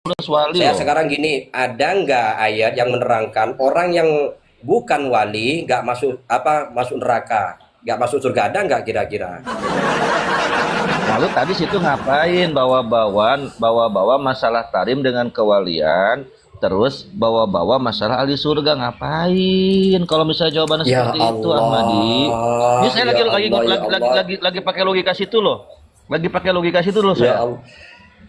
Lulus wali Saya loh. sekarang gini, ada nggak ayat yang menerangkan orang yang bukan wali nggak masuk apa masuk neraka, nggak masuk surga, ada nggak kira-kira? Lalu tadi situ ngapain bawa-bawa masalah tarim dengan kewalian, terus bawa-bawa masalah ahli surga ngapain? Kalau misalnya jawabannya Ya seperti itu, Ahmadi. Ini Allah, saya ya lagi lagi Allah, ya lagi lagi Allah, lagi, lagi pakai logika situ loh. Lagi pakai logika situ loh ya saya. Allah.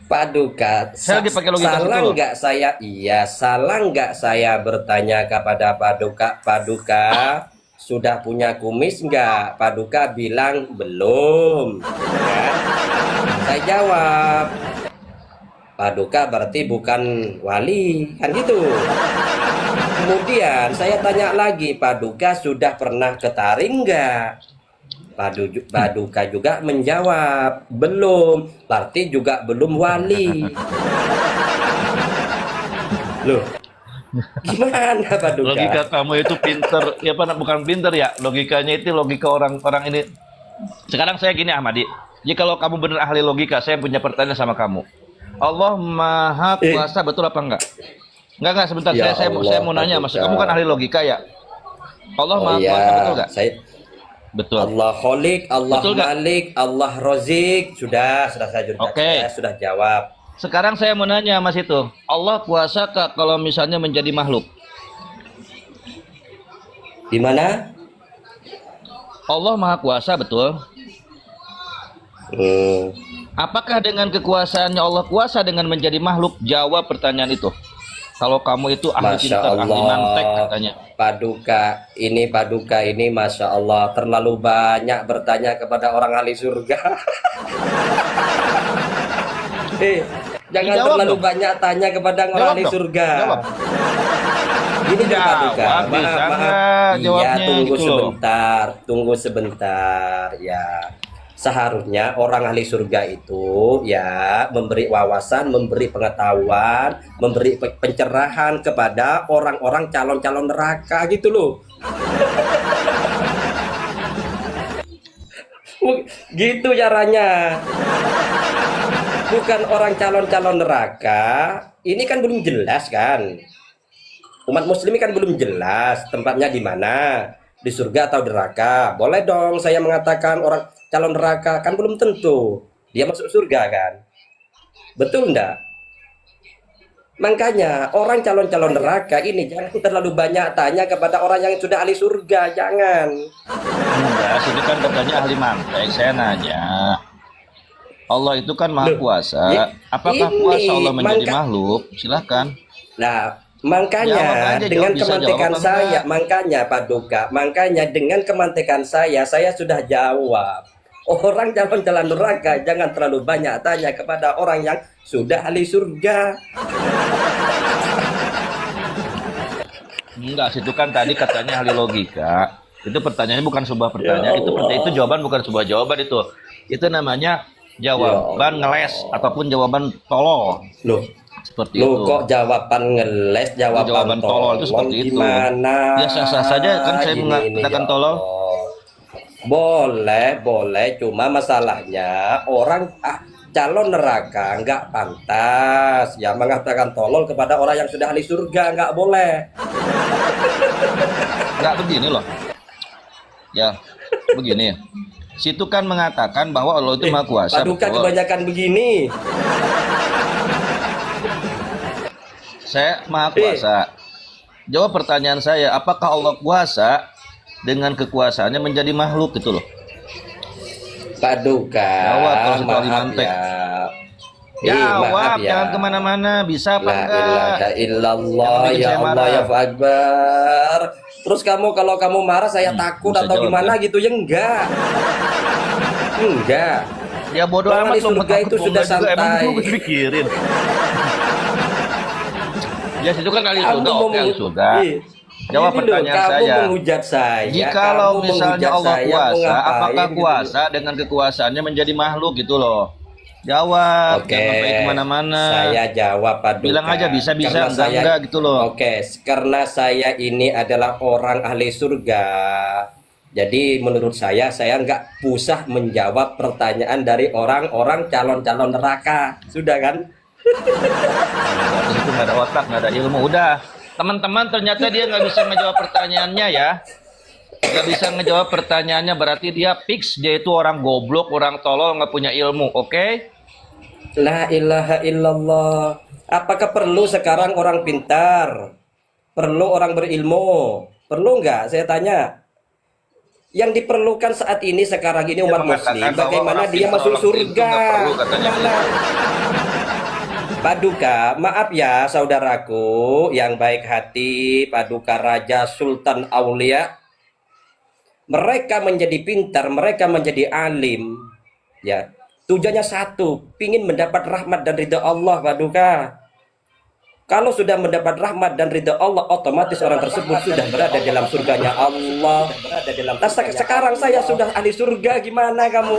Paduka, Saya lagi pakai logika situ salah loh. nggak saya? Iya, salah nggak saya bertanya kepada Paduka? Paduka sudah punya kumis nggak? Paduka bilang belum. Kan? Saya jawab, Paduka berarti bukan wali, kan gitu. Kemudian saya tanya lagi, Paduka sudah pernah ke taring nggak? Paduka juga menjawab, belum. Berarti juga belum wali. Loh, gimana Logika Paduka? kamu itu pinter, ya apa bukan pinter ya? Logikanya itu logika orang-orang ini. Sekarang saya gini Ahmadi, jika kamu benar ahli logika, saya punya pertanyaan sama kamu. Allah Maha Eh, Kuasa betul apa enggak? Enggak sebentar ya saya Allah, mau nanya Mas. Paduka. Kamu kan ahli logika ya? Allah Oh Maha ya, Kuasa betul enggak? saya Betul. Allah Kholik, Allah Betul enggak? Malik, Allah Rozik. Sudah saya Oke. sudah jawab. Sekarang saya mau nanya Mas itu. Allah kuasa kak kalau misalnya menjadi makhluk? Di mana? Allah Maha Kuasa betul. Hmm, Apakah dengan kekuasaannya Allah kuasa dengan menjadi makhluk? Jawab pertanyaan itu. Kalau kamu itu ahli Masya pintar, ahli mantek Allah, katanya. Paduka ini Masya Allah terlalu banyak bertanya kepada orang ahli surga. Eh, jangan Dijawab terlalu dong. banyak tanya kepada orang Jawab ahli dong. surga. Jawab. Ini loh Paduka, Jawab maaf, bisa maaf. nggak Iya, jawabnya gitu loh. tunggu sebentar, ya. Seharusnya orang ahli surga itu ya memberi wawasan, memberi pengetahuan, memberi pencerahan kepada orang-orang calon-calon neraka gitu loh. Gitu caranya. Bukan orang calon-calon neraka. Ini kan belum jelas kan. Umat muslim kan belum jelas tempatnya di mana, di surga atau neraka. Boleh dong saya mengatakan orang calon neraka, kan belum tentu dia masuk surga kan, betul enggak? Makanya orang calon-calon neraka ini jangan terlalu banyak tanya kepada orang yang sudah ahli surga, jangan. Enggak, situ kan katanya ahli mantek. Saya nanya. Allah itu kan maha Loh, kuasa. Apakah kuasa ini Allah menjadi makhluk? Silahkan. nah, Jawab makanya aja, dengan bisa jawab kemantekan apa saya, enggak? makanya Paduka, makanya dengan kemantekan saya sudah jawab. Orang jalan-jalan neraka jangan terlalu banyak tanya kepada orang yang sudah ahli surga. Enggak, situ kan tadi katanya ahli logika. Itu pertanyaannya bukan sebuah Ya pertanyaan. Itu Allah, jawaban bukan sebuah jawaban itu. Itu namanya ya jawaban ngeles Allah. ataupun jawaban tolol. Loh, Seperti loh itu. kok jawaban ngeles, Itu jawaban jawaban tolol itu tolol seperti itu. gimana? Ya sah-sah saja kan saya Ini mengatakan ya tolol. Allah. Boleh, boleh. Cuma masalahnya orang calon neraka nggak pantas ya mengatakan tolol kepada orang yang sudah ahli surga, nggak boleh. Enggak begini loh. Ya, begini. Situ kan mengatakan bahwa Allah itu maha kuasa, Paduka betul. kebanyakan begini. Saya maha Eh, kuasa. Jawab pertanyaan saya, apakah Allah kuasa dengan kekuasaannya menjadi makhluk gitu loh? Paduka, Jawab kalau situ ahli maaf mantek. ya. Maaf Jawab, ya. jangan kemana-mana. Bisa apa La enggak? ilaha illallah, Jangan bikin ya saya Allah, ya marah. Akbar. Terus kalau kamu marah saya takut Bisa atau jawab gimana ya. gitu ya, enggak. Enggak. Ya bodoh Orang amat ahli lo surga takut itu mau sudah enggak juga. Emang santai. gue pikirin. Ya situ kan ahli Kamu surga, mau oke ahli surga. Ih, Jawab ini loh, pertanyaan kamu saya. menghujat saya. Jikalau Kamu misalnya menghujat Allah saya, mau kuasa, ngapain apakah gitu. kuasa dengan kekuasaannya menjadi makhluk gitu loh? Jawab, Oke, jangan pergi kemana-mana. saya jawab Bilang Paduka. aja bisa-bisa, Karena saya, enggak gitu loh. oke, karena saya ini adalah orang ahli surga. Jadi menurut saya nggak usah menjawab pertanyaan dari orang-orang calon-calon neraka. Sudah kan? Berarti itu nggak ada otak, nggak ada ilmu. Udah, teman-teman ternyata dia nggak bisa ngejawab pertanyaannya ya. Nggak bisa ngejawab pertanyaannya, berarti dia fix dia itu orang goblok, orang tolol, nggak punya ilmu. Oke? La ilaha illallah. Apakah perlu sekarang orang pintar? Perlu orang berilmu? Perlu nggak? Saya tanya. Yang diperlukan saat ini sekarang ini umat muslim, bagaimana dia masuk surga? Gimana? Paduka, maaf ya saudaraku yang baik hati, Paduka Raja Sultan Aulia. Mereka menjadi pintar, mereka menjadi alim. Ya, tujuannya satu, pingin mendapat rahmat dan ridha Allah, Paduka. Kalau sudah mendapat rahmat dan ridha Allah, otomatis orang tersebut sudah berada dalam surganya Allah. Nah, sekarang saya sudah ahli surga, gimana kamu?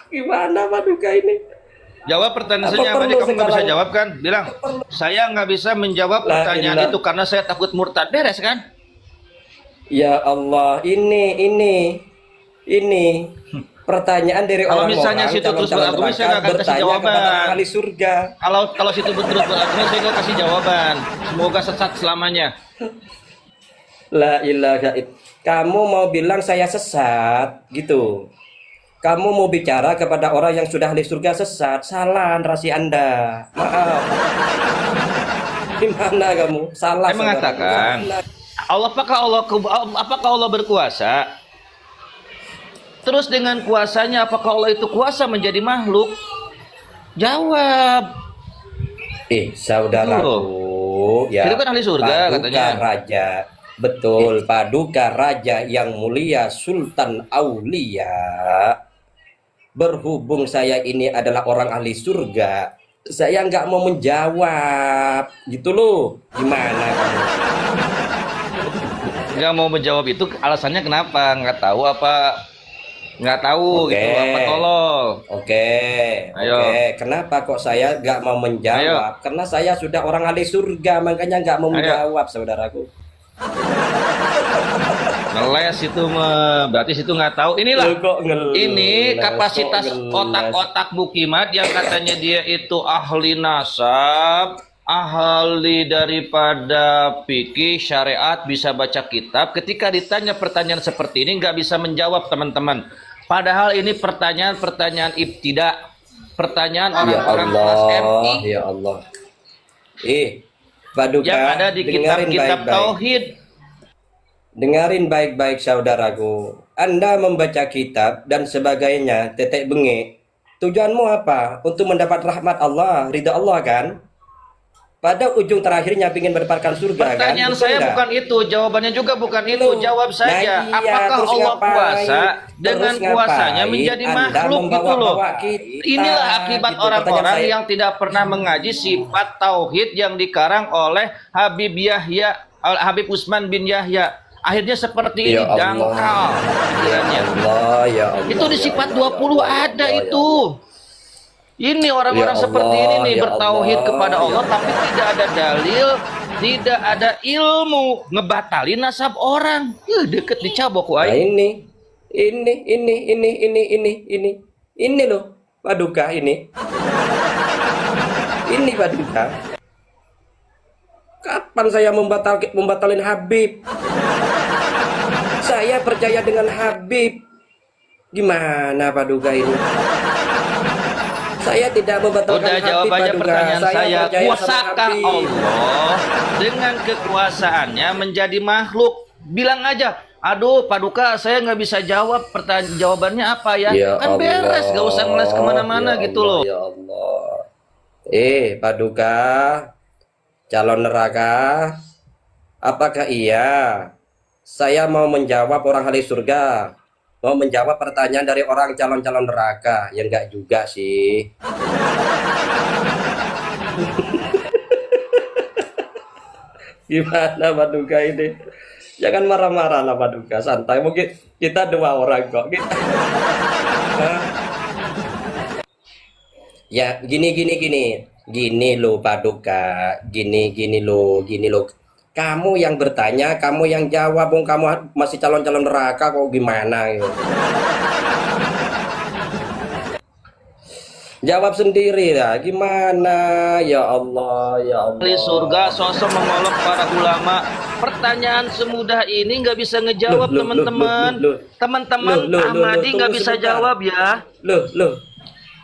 Gimana Paduka ini? Jawab pertanyaan saya, Apa tadi perlu kamu nggak bisa sekarang? jawab kan? Bilang, saya nggak bisa menjawab La pertanyaan ilah- itu karena saya takut murtad. Beres kan? Ya Allah, ini pertanyaan dari Kalau orang-orang misalnya situ terus calon-calon berargumen, saya nggak neraka akan kasih bertanya jawaban. kepada orang ahli surga. Kalau situ terus berargumen, saya nggak kasih jawaban. Semoga sesat selamanya. La ilaha illallah. Kamu mau bilang saya sesat gitu? Kamu mau bicara kepada orang yang sudah ahli surga sesat? Salah narasi Anda. Maaf. Gimana kamu? Salah. Saya mengatakan, apakah Allah berkuasa? Terus dengan kuasanya, apakah Allah itu kuasa menjadi makhluk? Jawab. Saudaraku, ya. Itu kan ahli surga Paduka katanya. Raja. Betul, Paduka Raja yang mulia Sultan Aulia. Berhubung saya ini adalah orang ahli surga, saya nggak mau menjawab, gitu loh. Gimana kamu? Nggak mau menjawab itu alasannya kenapa? Nggak tahu apa? Nggak tahu Oke. gitu apa tolol? Oke, Ayo. oke. Kenapa kok saya nggak mau menjawab? Karena saya sudah orang ahli surga, makanya nggak mau Ayo. menjawab, saudaraku. Ngeles itu berarti situ nggak tahu. Inilah Loh, kok ngeles? ini kapasitas Kok ngeles? otak-otak Bukimat yang katanya dia itu ahli nasab, ahli daripada fikih syariat, bisa baca kitab. Ketika ditanya pertanyaan seperti ini nggak bisa menjawab, teman-teman. Padahal ini pertanyaan ibtidak, pertanyaan Ya orang-orang kelas Allah, MI ya Allah. Paduka, yang ada di dengarin kitab-kitab baik-baik. tauhid. Dengarin baik-baik saudaraku. Anda membaca kitab dan sebagainya, tetek bengek. Tujuanmu apa? Untuk mendapat rahmat Allah, ridha Allah kan? Pada ujung terakhirnya ingin mendapatkan surga kan? Pertanyaan Betul saya nggak? bukan itu, jawabannya juga bukan itu. Loh, Jawab saja, nah iya, apakah terus Allah ngapain? kuasa dengan Terus kuasanya ngapain menjadi Anda makhluk gitu loh. membawa-bawa kita? Inilah akibat Gitu, orang-orang pertanyaan saya. yang tidak pernah mengaji sifat tauhid yang dikarang oleh Habib Usman bin Yahya. Akhirnya seperti ini, Ya Allah. dangkal pikirannya. Allah, ya Allah. Itu di ya sifat Allah, 20 ya Allah, ada ya itu. Ini orang-orang Ya seperti ini Allah, nih ya bertauhid Allah, kepada ya Allah Allah. tapi tidak ada dalil, tidak ada ilmu, ngebatalin nasab orang. Deket dicabok Nah, wae. ini loh, Paduka ini. Ini Paduka. Kapan saya membatalin Habib? Saya percaya dengan Habib. Gimana Paduka ini? Saya tidak membatalkan Udah Habib, jawab aja Paduka. pertanyaan saya. percaya sama Kuasakah Habib. Allah dengan kekuasaannya menjadi makhluk? Bilang aja, aduh Paduka saya nggak bisa jawab, jawabannya apa ya? Ya Kan beres, Allah, gak usah ngeles kemana-mana ya gitu Allah, loh. Ya Allah. Paduka, calon neraka, apakah iya saya mau menjawab orang ahli surga? Mau menjawab pertanyaan dari orang calon-calon neraka? Ya enggak juga sih. Gimana Paduka ini? Jangan marah-marah lah Paduka, santai. Mungkin kita dua orang kok. Ya gini loh Paduka, gini loh. Kamu yang bertanya, kamu yang jawab, kamu masih calon-calon neraka kok gimana gitu. Jawab sendiri lah. Gimana? Ya Allah, ya Ahli Allah. surga sosok mengolok para ulama. Pertanyaan semudah ini nggak bisa ngejawab Loh, teman-teman. loh. Teman-teman Ahmadi nggak Tunggu bisa sebentar. jawab ya. Loh, loh.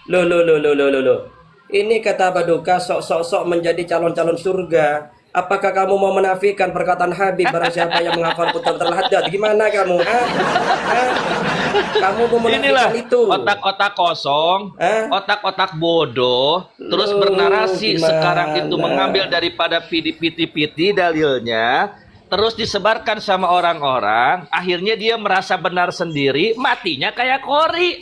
Loh. Ini kata Paduka sok-sok menjadi calon-calon surga. Apakah kamu mau menafikan perkataan Habib barang siapa yang menghafal putar terladat? Gimana kamu? Hah? Kamu mau Inilah menafikan itu? otak-otak kosong, Hah? otak-otak bodoh, terus Loh, bernarasi gimana? sekarang itu mengambil daripada piti-piti dalilnya, terus disebarkan sama orang-orang, akhirnya dia merasa benar sendiri, matinya kayak Kori.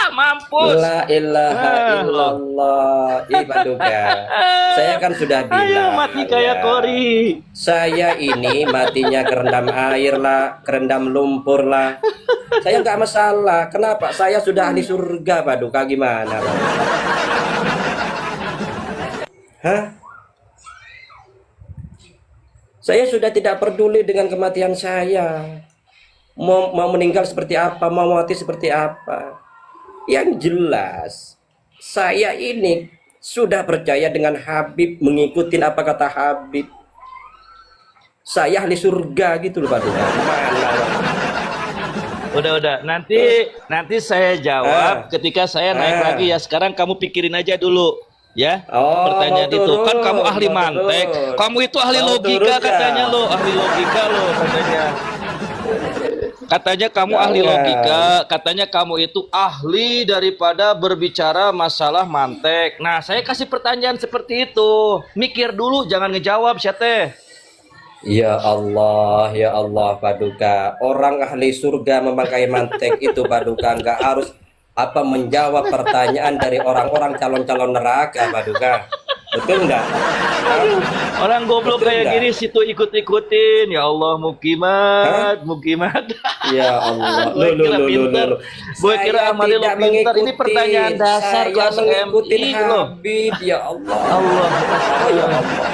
Mampus. La ilaha illallah. Ih Paduka, saya kan sudah bilang. Ayo mati kayak ya, Kori. saya ini matinya kerendam air lah, kerendam lumpur lah. Saya nggak masalah. Kenapa? Saya sudah ahli surga, Paduka. Gimana, Pak? Hah? Saya sudah tidak peduli dengan kematian saya. Mau meninggal seperti apa, mau mati seperti apa. Yang jelas, saya ini sudah percaya dengan Habib, mengikuti apa kata Habib. Saya ahli surga gitu loh, Paduka. Gimana? Udah. Nanti saya jawab ketika saya naik lagi ya. Sekarang kamu pikirin aja dulu. Ya, Oh, pertanyaan mau itu turun, kan kamu ahli mau mantek, turun. kamu itu ahli Mau logika turun, katanya ya? lo, ahli logika lo katanya kamu ahli Jangan. logika, katanya kamu itu ahli daripada berbicara masalah mantek. Nah, saya kasih pertanyaan seperti itu, mikir dulu, jangan ngejawab, syate. Ya Allah, Paduka. Orang ahli surga memakai mantek itu, Paduka. Nggak harus apa menjawab pertanyaan dari orang-orang calon-calon neraka, Paduka. Betul nggak? Orang goblok Betul kayak nggak? gini situ ikut-ikutin. Ya Allah, mukimat. Ya Allah. Gue kira pinter. Gue kira Saya Amali lo tidak pinter. Ini mengikuti. pertanyaan dasar Saya kelas mengikuti MI loh. Habib. Ya Allah. Allah. Oh, ya Allah.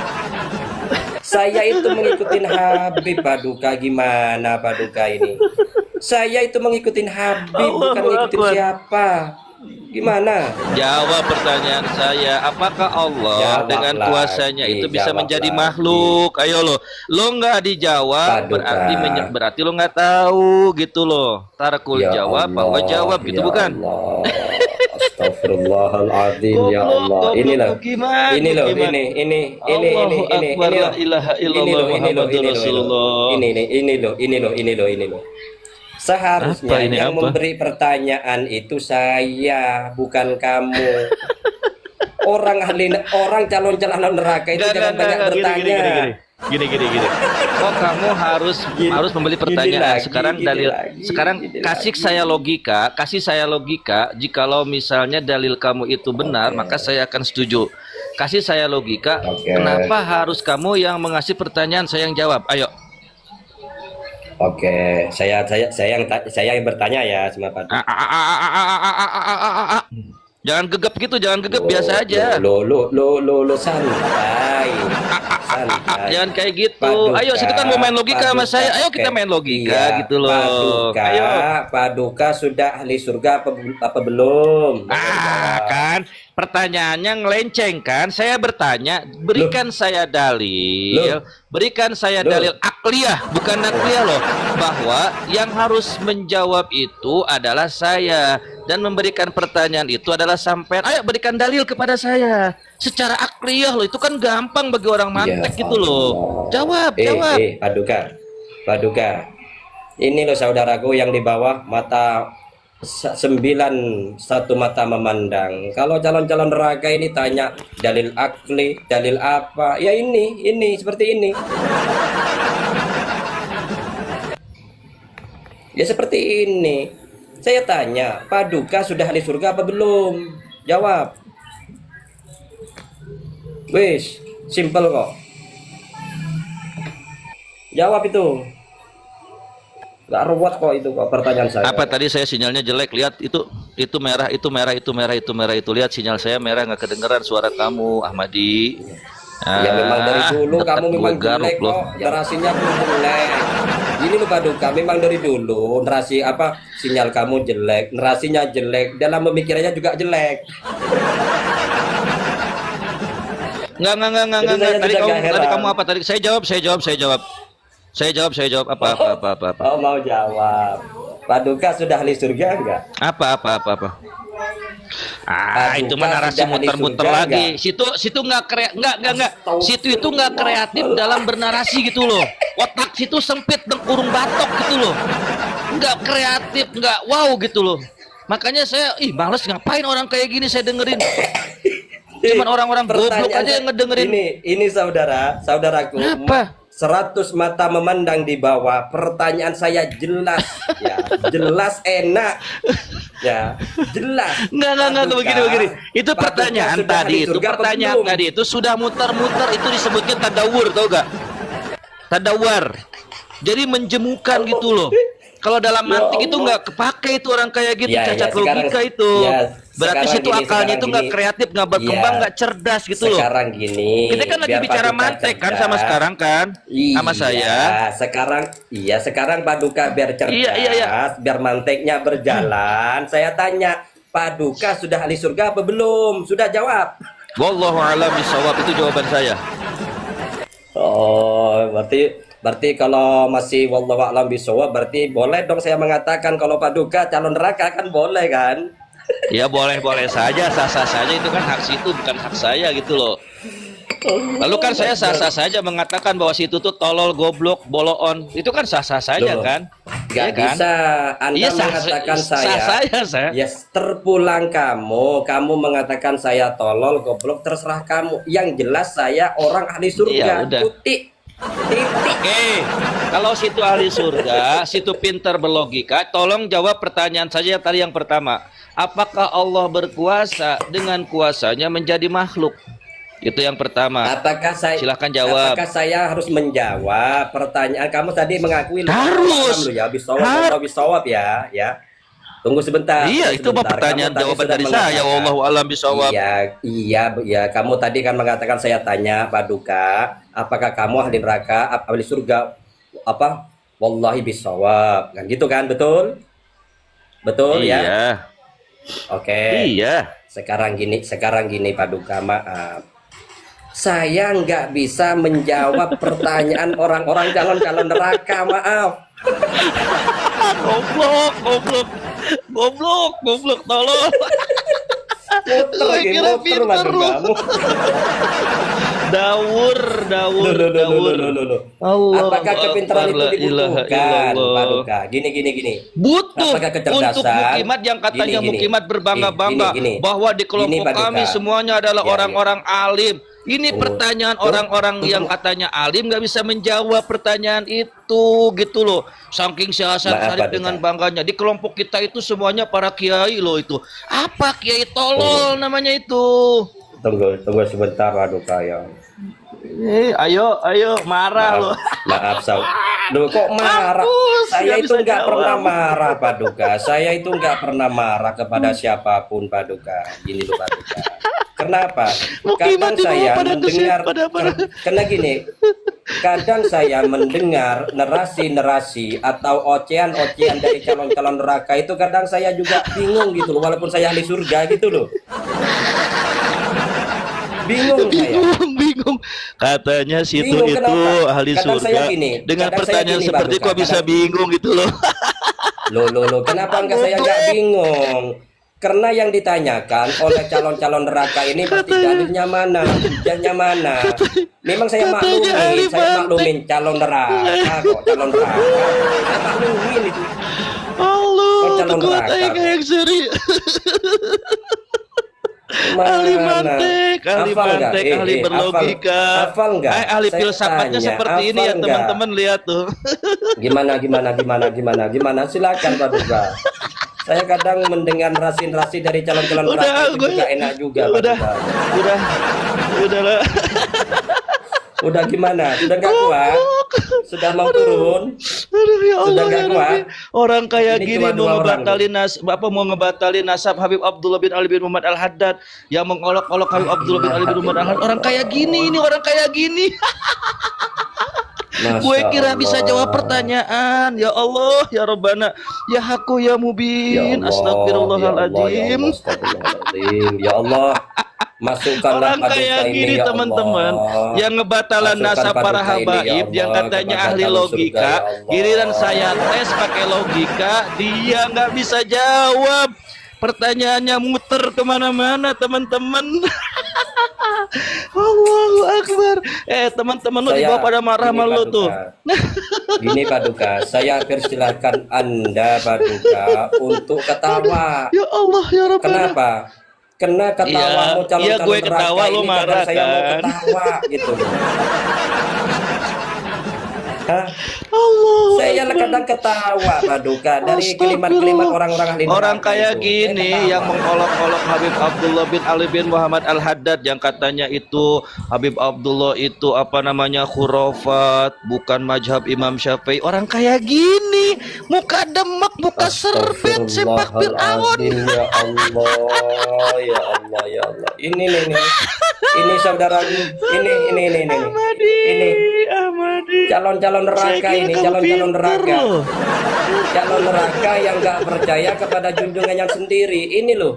Saya itu mengikuti Habib, Paduka. Gimana, Paduka ini? Saya itu mengikuti Habib, bukan Allahu ngikutin Akbar. siapa. Gimana? Jawab pertanyaan saya, apakah Allah Jawab dengan lagi, kuasanya itu bisa jawab menjadi lagi. makhluk? Ayo lo nggak dijawab Paduka. berarti lo nggak tahu gitu loh. Tarakul Ya jawab, Allah, bahwa jawab gitu ya bukan? Allah. Astagfirullahaladzim, ya Allah. Ini loh, ini loh, Allahu Akbar, la ilaha illallah Muhammadur Rasulullah. Ini loh. Seharusnya Apa ini, yang apa? memberi pertanyaan itu saya, bukan kamu. Orang calon-calon neraka itu jangan banyak bertanya. Gini. Kok kamu harus membeli pertanyaan? Sekarang kasih saya logika. Jikalau misalnya dalil kamu itu benar, maka saya akan setuju. Kasih saya logika. Oke. Kenapa harus kamu yang mengasih pertanyaan, saya yang jawab? Ayo. Oke, saya yang bertanya ya sama Pak. Jangan gegap gitu, biasa aja. Santai. Jangan kayak gitu. Paduka, Ayo, kita kan mau main logika sama saya. Ayo kita main logika Iya, gitu loh. Paduka, Ayo. Paduka sudah ahli surga apa belum? Kan pertanyaannya ngelenceng kan? Saya bertanya, berikan saya dalil, berikan saya dalil akliyah, bukan nakliyah loh, bahwa yang harus menjawab itu adalah saya dan memberikan pertanyaan itu adalah sampean. Ayo berikan dalil kepada saya secara akliyah loh, itu kan gampang bagi orang mantek gitu loh. Jawab. Paduka. Ini loh saudaraku yang di bawah mata 9, satu mata memandang. Kalau calon-calon neraka ini tanya dalil akli, dalil apa? Ya ini seperti ini. Ya seperti ini. Saya tanya, Paduka sudah ahli surga apa belum? Jawab. Wis, simple kok. Jawab itu. Gak ruwet kok itu kok pertanyaan saya. Apa tadi saya sinyalnya jelek? Lihat itu merah, itu lihat sinyal saya merah, nggak kedengeran suara kamu, Ahmadi. Ya memang dari dulu dekat kamu memang gua garuk jelek loh. kok. Narasinya pun jelek. Gini loh Paduka, memang dari dulu narasi apa sinyal kamu jelek, narasinya jelek, dalam pemikirannya juga jelek. Enggak. Jadi saya Tadi juga kamu, gak tadi heran. kamu apa? Tadi saya jawab. Apa. Oh mau jawab. Paduka sudah ahli surga enggak? Apa. Itu mah narasi Sudah ahli muter-muter surga lagi. enggak? Situ enggak. Situ itu enggak kreatif dalam bernarasi gitu loh. Otak situ sempit dan kurung batok gitu loh. Enggak kreatif, enggak wow gitu loh. Makanya saya males ngapain orang kayak gini saya dengerin. Cuman orang-orang goblok aja yang ngedengerin. Ini saudaraku. Apa? 100 mata memandang di bawah. Pertanyaan saya jelas, ya, jelas enak, ya, jelas. Enggak begini. Itu Paduka pertanyaan sudah tadi di itu. surga apa Pertanyaan belum? tadi itu sudah muter-muter itu disebutnya tadawur, tau gak? Tadawar. Jadi menjemukan gitu loh. Kalau dalam mantik itu nggak kepake itu orang kayak gitu, cacat logika itu. Berarti situ akalnya itu nggak kreatif, nggak berkembang, nggak cerdas gitu loh. Sekarang gini. Kita kan lagi bicara mantek kan sama sekarang kan, sama saya. Sekarang Paduka biar cerdas, Iya. biar manteknya berjalan. Saya tanya, Paduka sudah ahli surga apa belum? Sudah jawab. Wallahu a'lam bishawab, itu jawaban saya. Oh, berarti kalau masih wallahu a'lam bishawab berarti boleh dong saya mengatakan kalau Paduka calon neraka kan boleh kan? Ya boleh saja, sah-sah saja, itu kan hak situ bukan hak saya gitu loh. Lalu kan saya sah-sah saja mengatakan bahwa situ tuh tolol, goblok, boloon. Itu kan sah-sah saja kan? Gak Ya kan? bisa Anda mengatakan saya. Yes, terpulang kamu mengatakan saya tolol, goblok, terserah kamu. Yang jelas saya orang ahli surga. Iya, udah. Titik. Oke, kalau situ ahli surga, situ pintar berlogika, tolong jawab pertanyaan saja tadi yang pertama. Apakah Allah berkuasa dengan kuasanya menjadi makhluk? Itu yang pertama. Silahkan jawab. Apakah saya harus menjawab pertanyaan kamu tadi mengakui harus ya bisawab ya. Tunggu sebentar. Iya, itu sebentar. pertanyaan jawaban dari saya. Wallahu a'lam bishawab. Iya. Kamu tadi kan mengatakan saya tanya Paduka, apakah kamu ahli neraka, ahli surga? Apa? Wallahi bishawab. Kan gitu kan, betul? Betul iya. ya? Oke. Iya. Sekarang gini Paduka, maaf. Saya nggak bisa menjawab pertanyaan orang-orang calon neraka, maaf. Goblok, tolong. Muter kamu. Dawur. Apakah kepintaran itu dibutuhkan, Paduka? Gini. Butuh Apakah kecerdasan? untuk mukimat yang katanya mukimat berbangga-bangga bahwa di kelompok kami semuanya adalah orang-orang alim. Ini pertanyaan orang-orang yang katanya alim nggak bisa menjawab pertanyaan itu gitu loh. Saking si Hasan Syarif dengan bangganya di kelompok kita itu semuanya para kiai loh itu. Apa kiai tolol namanya itu? Tunggu sebentar Paduka ya. Ayo marah loh. Maaf Loh kok marah? Saya itu nggak pernah marah Paduka. Saya itu nggak pernah marah kepada siapapun Paduka. Gini loh Paduka. Kenapa? Kadang saya mendengar karena gini. Kadang saya mendengar narasi-narasi atau ocehan-ocehan dari calon-calon neraka itu kadang saya juga bingung gitu loh, walaupun saya ahli surga gitu loh. Bingung. Katanya situ Bingung, itu kenapa? ahli Kadang surga. saya gini, Dengan kadang pertanyaan saya gini, seperti Paduka, kok bisa bingung gitu loh. Loh, kenapa enggak saya nggak bingung? Karena yang ditanyakan oleh calon-calon neraka ini pasti dalilnya mana, hujahnya mana. Memang saya maklumin calon neraka kok, calon neraka. Saya maklumin itu. Allah, calon neraka. Kayak seri. Ahli mantek, ahli berlogika, ahli filsafatnya seperti ini ya teman-teman, lihat tuh. Gimana? Silakan Paduka. Saya kadang mendengar narasi-narasi dari calon-calon neraka itu juga enak juga. Udahlah. Udah gimana? Sudah nggak kuat? Sudah mau turun? Sudah nggak kuat? Orang kayak Ini gini mau ngebatalin nasab Habib Abdullah bin Ali bin Muhammad Al-Haddad yang mengolok-olok Habib Abdullah bin Ali bin Muhammad Al-Haddad. Orang kayak gini ini, orang kayak gini. Gue Masya kira bisa jawab Allah. pertanyaan. Ya Allah, ya Rabbana, ya Haku ya Ya Mubin. Allah, ya Allah, ya Astagfirullahaladzim. Allah, astagfirullahaladzim. Ya Allah, masukkanlah Orang paduka kayak ini gini ya teman-teman, Allah. yang ngebatalan Masukkan nasab para paduka ini ya habaib, yang Allah katanya kepada ahli calon surga ya logika, giliran saya Allah. tes pakai logika, dia nggak bisa jawab. Pertanyaannya muter kemana-mana teman-teman. Allahu Akbar. Teman-teman lu di bawah Saya pada marah ini sama lu tuh. paduka. Ini paduka, saya persilahkan Anda paduka untuk ketawa. Ya Allah ya Rabbana. Kenapa? Karena ketawamu Iya, iya, gue calon-calon ketawa, neraka lu ini marah, kadang saya mau kan? ketawa gitu loh. Hah? Allah Saya Akbar. kadang ketawa paduka dari kalimat-kalimat orang-orang ahli Orang neraka kayak itu. Saya gini ketawa. yang mengolok-olok Habib Abdullah bin Ali bin Muhammad Al-Haddad yang katanya itu Habib Abdullah itu apa namanya khurafat, bukan mazhab Imam Syafi'i. Orang kayak gini, muka demek, muka serbet, sepak Fir'aun. Astagfirullahaladzim, ya Allah, ya Allah, ya Allah. Ini saudaraku, ini. Ahmadi, Ini Ahmadi. calon-calon Saya neraka kira ini, kamu calon-calon pinter neraka. loh. Calon neraka yang nggak percaya kepada junjungannya sendiri. Ini loh.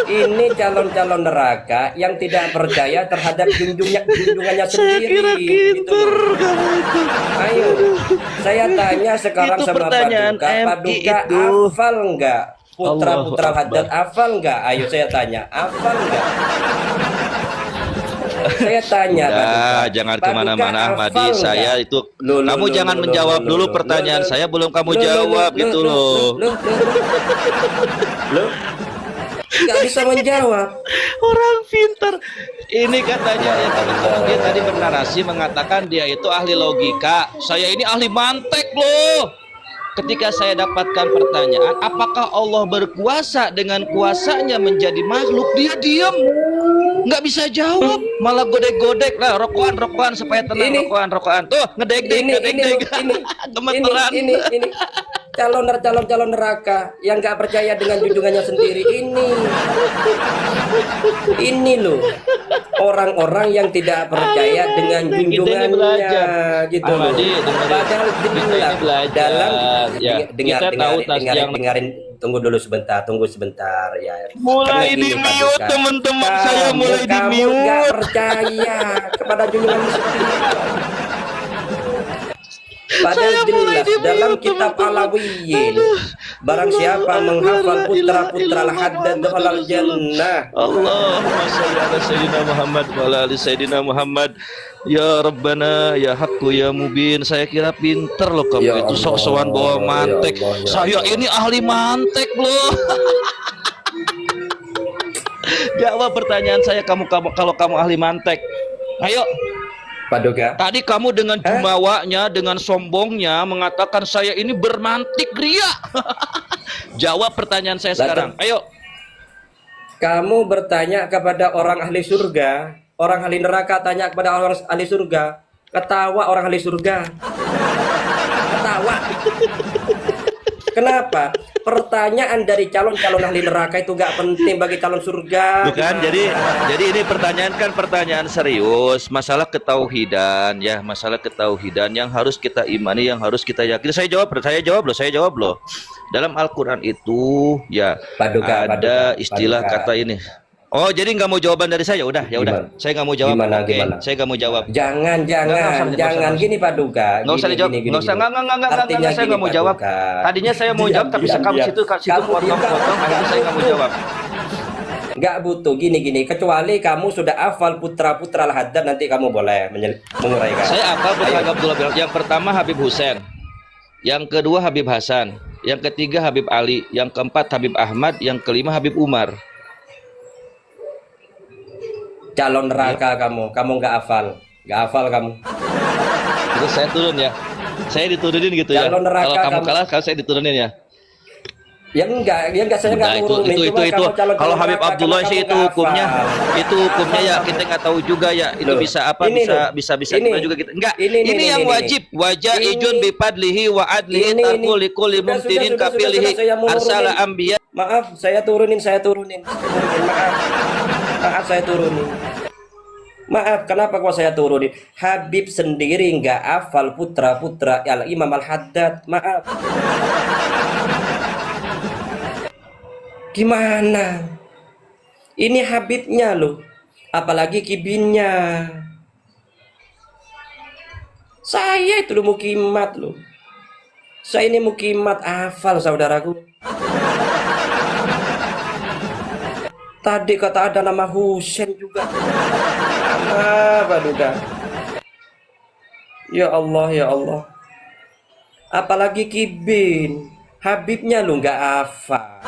Ini calon-calon neraka yang tidak percaya terhadap junjungannya Saya sendiri. kira Gitu pinter loh. kamu itu. Ayo, saya tanya sekarang Itu sama pertanyaan Paduka. MI Paduka itu. hafal nggak? Putra-putra Allahu Akbar. Haddad hafal nggak? Ayo saya tanya, hafal nggak? Saya tanya Paduka. Jangan Paduka kemana-mana Ahmadi. hafal Saya nggak? itu Loh, kamu loh, jangan loh, menjawab loh, dulu loh, pertanyaan loh, saya belum kamu loh, jawab loh, gitu loh, loh. Loh, nggak bisa menjawab. Orang pintar. Ini katanya ya teman-teman, dia tadi bernarasi mengatakan dia itu ahli logika. Saya ini ahli mantek loh. Ketika saya dapatkan pertanyaan, apakah Allah berkuasa dengan kuasanya menjadi makhluk? Dia diam, nggak bisa jawab, malah godek-godek lah, rokokan supaya tenang, rokokan. Tuh ngedek-dek, gemeteran. Ini calon neraka yang nggak percaya dengan junjungannya sendiri ini loh, orang-orang yang tidak percaya dengan junjungannya gitu loh. Padahal jelas dalam dengarin, tunggu sebentar ya. Mulai di mute teman-teman, saya mulai di mute. Nggak percaya kepada junjungannya sendiri. Padahal jelas dalam kitab Alawiyyin, barang siapa menghafal putra-putra Al-Haddad halal jannah. Allahumma sholli ala sayyidina Muhammad wa ala ali sayyidina Muhammad. Ya Rabbana, ya Haqqu ya Mubin. Saya kira pinter loh kamu Ya itu Allah, sok-sokan bawa mantek. ya Allah, ya Saya Allah. ini ahli mantek loh. Jawab pertanyaan saya, kalau kamu ahli mantek. Ayo. Paduka, Tadi kamu dengan jumawanya, dengan sombongnya mengatakan saya ini bermantik ria. Jawab pertanyaan saya sekarang. Ayo. kamu bertanya kepada orang ahli surga, orang ahli neraka tanya kepada orang ahli surga, ketawa orang ahli surga. Ketawa. Kenapa? Pertanyaan dari calon-calon ahli neraka itu gak penting bagi calon surga. Bukan, jadi ini pertanyaan serius, masalah ketauhidan ya, masalah ketauhidan yang harus kita imani, yang harus kita yakini. Saya jawab loh. Dalam Al-Qur'an itu ya ada istilah kata ini. Oh, jadi nggak mau jawaban dari saya? Ya udah. Saya nggak mau jawab. Gimana? Saya nggak mau jawab. Jangan. Gini Paduka. Nggak usah dijawab. Nggak usah. Nggak. Saya nggak mau jawab. Tadinya saya mau jawab, tapi kamu situ potong. Akhirnya saya nggak mau jawab. Nggak butuh gini. Kecuali kamu sudah hafal putra-putra Al-Haddad, nanti kamu boleh menguraikan. Saya hafal putra Abdullah. Yang pertama Habib Husain. Yang kedua Habib Hasan. Yang ketiga Habib Ali. Yang keempat Habib Ahmad. Yang kelima Habib Umar. Calon neraka kamu nggak hafal kamu. Terus saya turun ya, saya diturunin gitu ya. Calon neraka Kalau kamu kalah, kalau saya diturunin ya. Ya enggak saya nggak nurunin. Itu. Kalau Habib Abdullah sih itu hukumnya ya kita nggak tahu juga ya. Itu bisa apa? Bisa kita juga kita. Enggak. Ini yang wajib. Wajah ijun bipadlihi wa adlihi tarku likuli mumtinin kapilihi arsala anbiya. Maaf, saya turunin. Maaf, saya turunin. Maaf, kenapa kok saya turunin? Habib sendiri nggak hafal putra-putra Al-Imam Al-Haddad. Maaf. Gimana? Ini Habibnya loh. Apalagi kibinnya. Saya itu loh mukimat loh. Saya ini mukimat hafal saudaraku. Tadi kata ada nama Husain juga. Apa duga? Ya Allah, ya Allah. Apalagi kibin. Habibnya lu nggak hafal.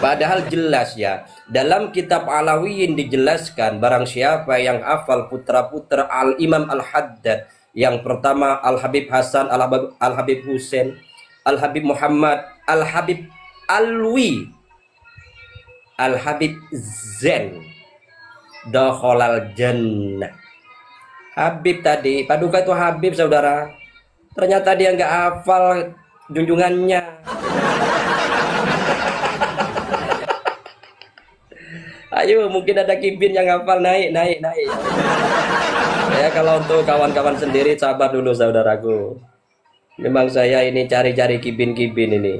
Padahal jelas ya, dalam kitab Alawiyin dijelaskan barang siapa yang hafal putra-putra Al-Imam Al-Haddad, yang pertama Al-Habib Hasan, Al-Habib Husain, Al-Habib Muhammad, Al-Habib Alwi, Al-Habib Zain, dakhalal jannah. Habib tadi, Paduka itu Habib saudara. Ternyata dia nggak hafal junjungannya. Ayo, mungkin ada kibin yang hafal, naik. Ya, kalau untuk kawan-kawan sendiri sabar dulu saudaraku. Memang saya ini cari-cari kibin-kibin ini.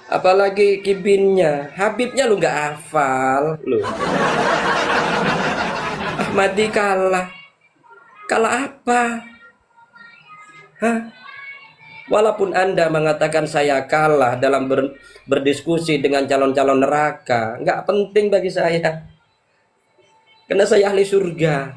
Apalagi kibinnya, Habibnya lu nggak hafal lu. Ahmadi kalah. Kalah apa? Hah? Walaupun Anda mengatakan saya kalah dalam berdiskusi dengan calon-calon neraka, nggak penting bagi saya. Karena saya ahli surga.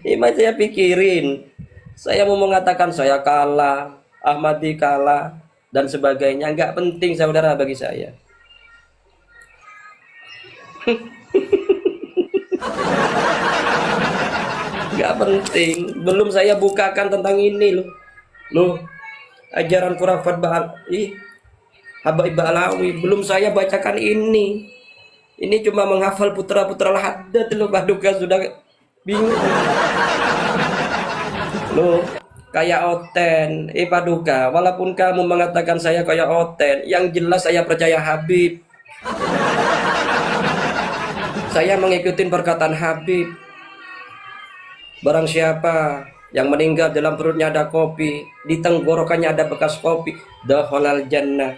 Ini saya pikirin. Saya mau mengatakan saya kalah, Ahmadi kalah, dan sebagainya. Nggak penting saudara bagi saya. Gak penting, belum saya bukakan tentang ini loh, ajaran khurafat Habaib Alawi, belum saya bacakan ini cuma menghafal putra-putra Al-Haddad loh. Paduka sudah bingung loh, kayak Oten. Paduka, walaupun kamu mengatakan saya kayak Oten, yang jelas saya percaya Habib. Saya mengikuti perkataan Habib. Barang siapa yang meninggal dalam perutnya ada kopi, di tenggorokannya ada bekas kopi, dakhalal jannah.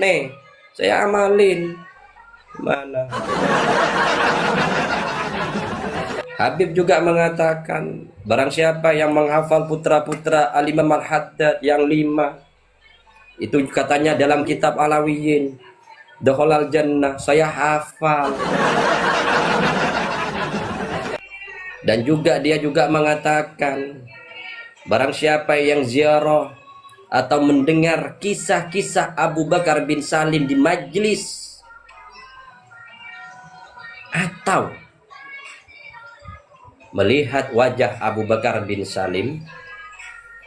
Nih, saya amalin. Mana? Habib juga mengatakan, barang siapa yang menghafal putra-putra Al-Imam Al-Haddad yang 5, itu katanya dalam kitab Alawiyin, dakhalal jannah. Saya hafal. Dan juga dia juga mengatakan, barang siapa yang ziarah atau mendengar kisah-kisah Abu Bakar bin Salim di majlis, atau melihat wajah Abu Bakar bin Salim,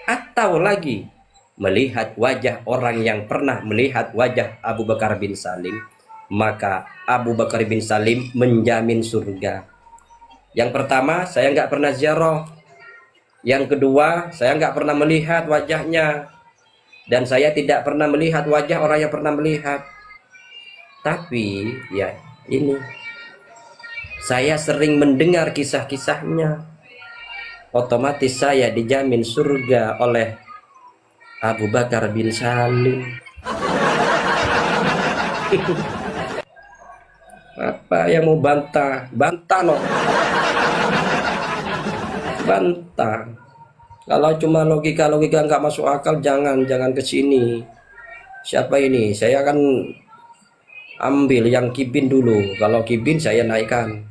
atau lagi melihat wajah orang yang pernah melihat wajah Abu Bakar bin Salim, maka Abu Bakar bin Salim menjamin surga. Yang pertama, saya nggak pernah ziarah. Yang kedua, saya nggak pernah melihat wajahnya. Dan saya tidak pernah melihat wajah orang yang pernah melihat. Tapi, ya ini. Saya sering mendengar kisah-kisahnya. Otomatis saya dijamin surga oleh Abu Bakar bin Salim. Apa yang mau bantah? Bantah no. Bantah. Kalau cuma logika nggak masuk akal, jangan ke sini. Siapa ini? Saya akan ambil yang kibin dulu. Kalau kibin saya naikkan.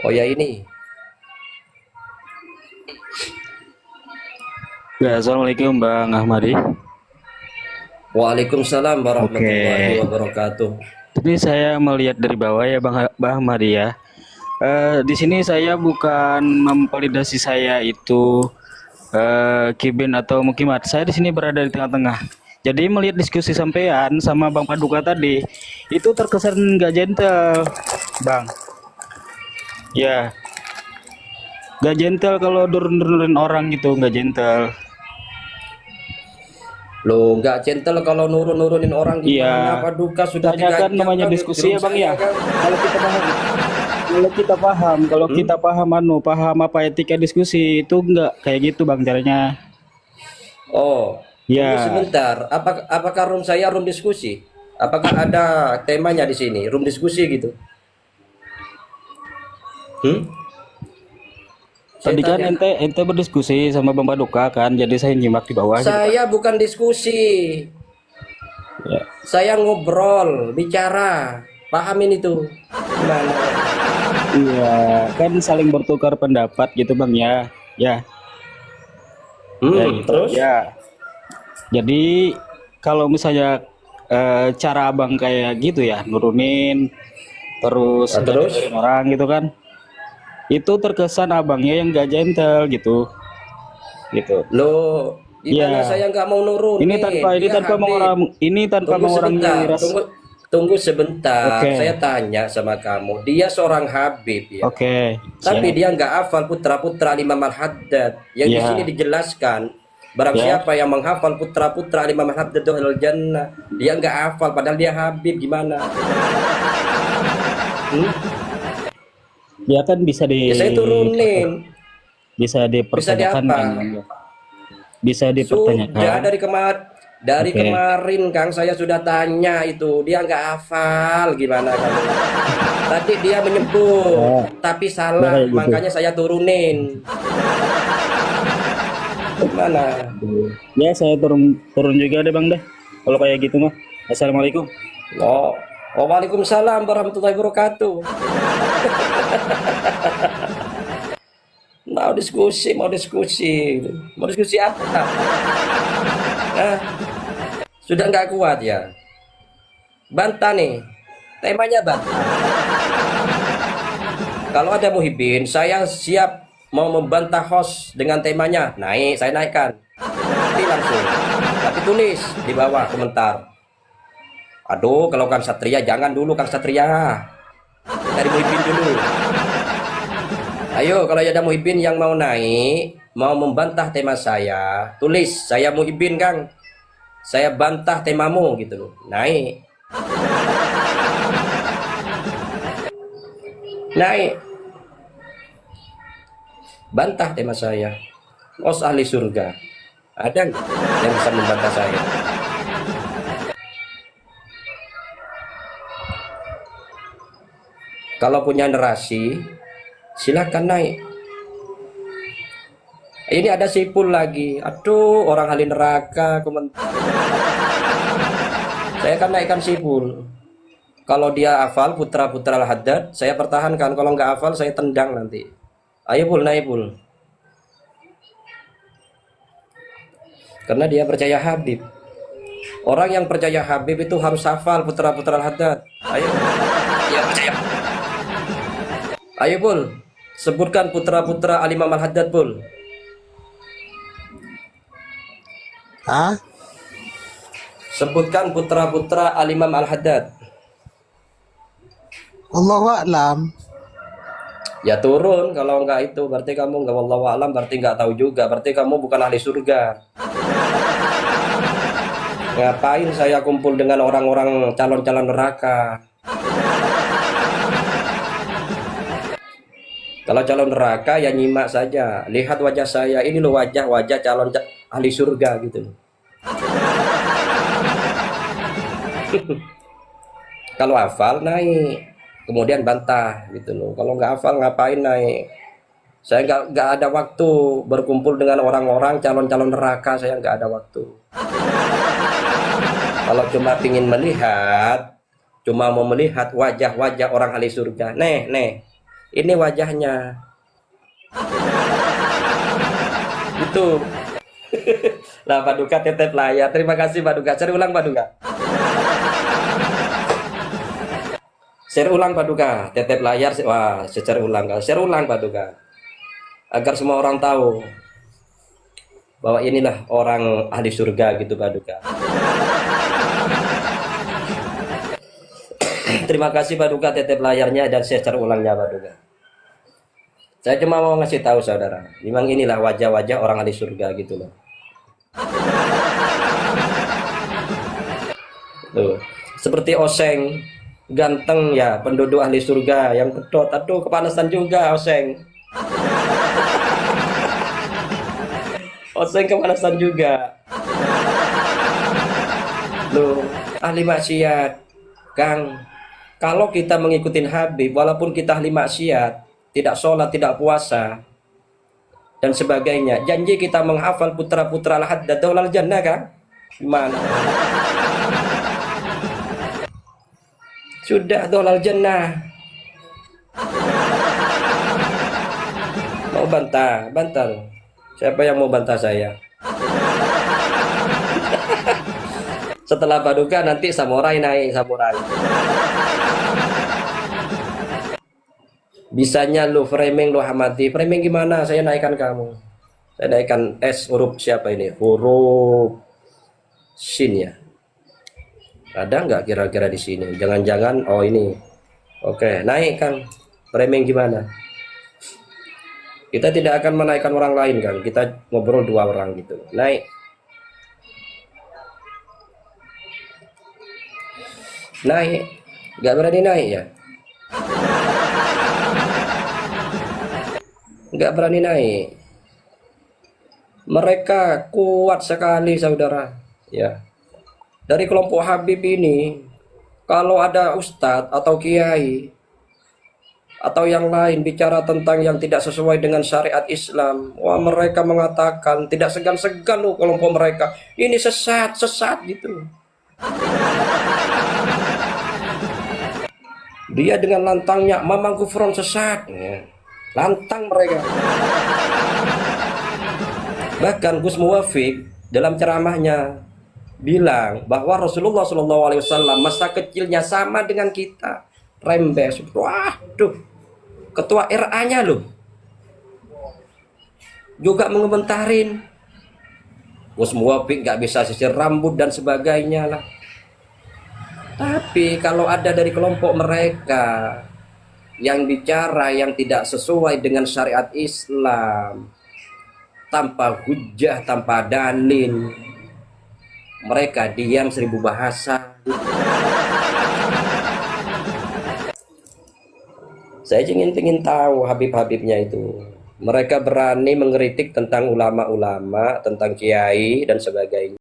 Oh ya ini. Ya, assalamualaikum Bang Ahmadi. Waalaikumsalam warahmatullahi wabarakatuh. Ini saya melihat dari bawah ya Bang Ahmadi ya. Di sini saya bukan memvalidasi saya itu kibin atau mukimat. Saya di sini berada di tengah-tengah. Jadi melihat diskusi sampean sama Bang Paduka tadi, itu terkesan nggak gentle, Bang. Ya, nggak gentle kalau nurunin orang gitu, nggak gentle. Lo nggak gentle kalau nurunin orang gimana? Iya, Paduka sudah 3 tanyakan jam namanya Kang diskusi di ya room Bang saya ya. Kang. Kalau kita paham, kalau kita paham, kalau Hmm? kita paham paham apa etika diskusi itu enggak kayak gitu Bang caranya. Oh, tunggu Ya, sebentar. Apakah room saya room diskusi? Apakah ada temanya di sini? Room diskusi gitu? Hmm? Saya tadi kan tanya. ente berdiskusi sama Bang Paduka kan, jadi saya nyimak di bawah gitu Bang. Saya bukan diskusi. Ya. Saya ngobrol, bicara. Pahamin itu. Gimana? Iya, kan saling bertukar pendapat gitu Bang ya. Ya, ya gitu. Terus? Ya. Jadi kalau misalnya cara Abang kayak gitu ya, nurunin terus Nah, nggak terus? dengerin orang gitu kan. Itu terkesan abangnya yang gak gentle gitu. Gitu. Loh, gimana Ya, saya nggak mau ini nurunin? tanpa Dia Habib. ini tanpa Tunggu mengurangi sebentar, ras. tunggu sebentar. Oke. Saya tanya sama kamu. Dia seorang Habib ya. Oke. Tapi Siap. dia nggak hafal putra-putra Imam Al-Haddad. Yang di sini Ya, dijelaskan, barang ya. siapa yang menghafal putra-putra Imam Al-Haddad al jannah, dia nggak hafal padahal dia Habib gimana? Hmm? Ya kan bisa Ya saya turunin. bisa Bisa di dipertanyakan apa? kan Bang ya. Bisa Sudah dipertanyakan. dari Oke. kemarin Kang saya sudah tanya itu dia nggak hafal gimana kamu? Tadi dia menyebut Ya, tapi ya salah kayak gitu. makanya saya turunin. Gimana? Ya saya turun turun juga deh Bang deh. Kalau kayak gitu mah. Assalamualaikum. Oh, Waalaikumsalam warahmatullahi wabarakatuh. Mau diskusi, mau diskusi apa? Nah, sudah nggak kuat ya. Bantah nih, temanya bantah. Kalau ada Muhibin, saya siap mau membantah host dengan temanya. Naik, saya naikkan. Nanti langsung. Tapi tulis di bawah komentar. Aduh, kalau Kang Satria jangan dulu Kang Satria. Dari Muhibin dulu. Ayo, kalau ada Muhibin yang mau naik, mau membantah tema saya, tulis saya Muhibin Kang. Saya bantah temamu gitu loh. Naik. Naik. Bantah tema saya. Os ahli surga. Ada nggak yang bisa membantah saya? Kalau punya narasi, silakan naik. Ini ada Sipul lagi. Aduh, orang ahli neraka komentar. Saya akan naikkan Sipul. Kalau dia hafal putra-putra Al-Haddad, saya pertahankan. Kalau nggak hafal, saya tendang nanti. Ayo Pul, naik Pul. Karena dia percaya Habib. Orang yang percaya Habib itu harus hafal putra-putra Al-Haddad. Ayo. Iya percaya. Ayo Pul. Sebutkan putra-putra Al-Imam Al-Haddad Pul. Hah? Sebutkan putra-putra Al-Imam Al-Haddad. Allahu a'lam. Ya turun, kalau enggak itu berarti kamu enggak, wallahu alam, berarti enggak tahu juga, berarti kamu bukan ahli surga. Ngapain saya kumpul dengan orang-orang calon-calon neraka? Kalau calon neraka ya nyimak saja, lihat wajah saya, ini loh wajah-wajah calon ahli surga gitu loh. Kalau hafal naik, kemudian bantah gitu loh. Kalau nggak hafal ngapain naik? Saya nggak ada waktu berkumpul dengan orang-orang calon-calon neraka, saya nggak ada waktu. Kalau cuma ingin melihat, cuma mau melihat wajah-wajah orang ahli surga. Nih, ini wajahnya. Itu. Lah Pak Duka tetep layar. Terima kasih Pak Duka. Cari ulang Pak Duka. Share ulang Pak Duka, tetep layar. Wah, share ulang. Share ulang Pak Duka. Agar semua orang tahu bahwa inilah orang ahli surga gitu Pak Duka. Terima kasih Pak Duka, tetep layarnya dan share ulangnya Pak Duka. Saya cuma mau ngasih tahu saudara, memang inilah wajah-wajah orang ahli surga gitu loh. Tuh, seperti Oseng, ganteng ya, penduduk ahli surga yang pedot. Aduh, kepanasan juga Oseng. Oseng kepanasan juga. Loh, ahli maksiat, Kang. Kalau kita mengikuti Habib, walaupun kita ahli maksiat, tidak sholat, tidak puasa, dan sebagainya, janji kita menghafal putra-putra al-haddad al jannah, Kang. Gimana? Sudah dolal jannah. Mau bantah, bantah. Siapa yang mau bantah saya? Setelah Paduka nanti samurai naik, samurai. Bisanya lu framing, lu hamati. Framing gimana? Saya naikkan kamu. Saya naikkan S huruf siapa ini? Huruf sin ya. Ada nggak kira-kira di sini? Jangan-jangan, oh ini. Oke, naik Kang. Framing gimana? Kita tidak akan menaikkan orang lain Kang. Kita ngobrol dua orang gitu. Naik. Naik. Nggak berani naik ya? Nggak berani naik. Mereka kuat sekali saudara. Ya. Dari kelompok Habib ini, kalau ada ustadz atau kiai atau yang lain bicara tentang yang tidak sesuai dengan syariat Islam, wah mereka mengatakan tidak segan-segan loh kelompok mereka. Ini sesat, sesat gitu. Dia dengan lantangnya Mamang Kufron sesat, ya. Lantang mereka. Bahkan Gus Muwafiq dalam ceramahnya bilang bahwa Rasulullah SAW masa kecilnya sama dengan kita, rembes. Waduh, ketua RA-nya loh juga mengementarin Gus Muwafiq nggak bisa sisir rambut dan sebagainya lah. Tapi kalau ada dari kelompok mereka yang bicara yang tidak sesuai dengan syariat Islam, tanpa hujah, tanpa dalil, mereka diam 1000 bahasa. Saya ingin tahu Habib-habibnya itu. Mereka berani mengkritik tentang ulama-ulama, tentang kiai dan sebagainya.